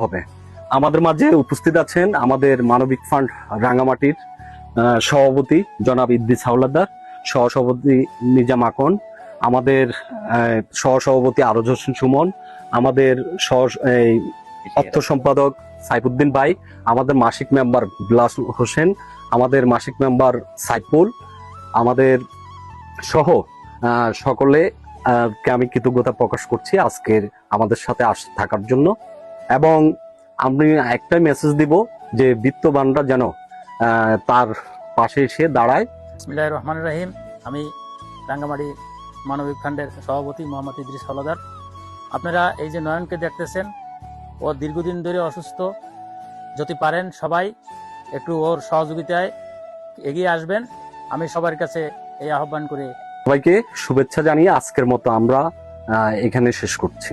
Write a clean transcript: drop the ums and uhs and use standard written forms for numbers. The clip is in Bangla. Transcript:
হবে। আমাদের মাঝে উপস্থিত আছেন আমাদের মানবিক ফান্ড রাঙ্গামাটির সভাপতি জনাব ইদ্রিস হাওলাদার, সহসভাপতি নিজাম আকন, আমাদের সহসভাপতি আরজ হোসেন সুমন, আমাদের অর্থ সম্পাদক সাইফুদ্দিন ভাই, আমাদের মাসিক মেম্বার বিলাস হোসেন, আমাদের মাসিক মেম্বার সাইফুল, আমাদের সহ সকলে আমি কৃতজ্ঞতা প্রকাশ করছি আজকের আমাদের সাথে থাকার জন্য। এবং আমি একটাই মেসেজ দিব যে বিত্তবানরা যেন তার পাশে এসে দাঁড়ায়। বিসমিল্লাহির রহমানির রহিম। আমি রাঙ্গামাটি মানবিক ফান্ডের সভাপতি মোহাম্মদ ইদ্রিস হাওলাদার। আপনারা এই যে নয়নকে দেখতেছেন, ও দীর্ঘদিন ধরে অসুস্থ। যদি পারেন সবাই একটু ওর সহযোগিতায় এগিয়ে আসবেন। আমি সবার কাছে এই আহ্বান করে সবাইকে শুভেচ্ছা জানিয়ে আজকের মতো আমরা এখানে শেষ করছি।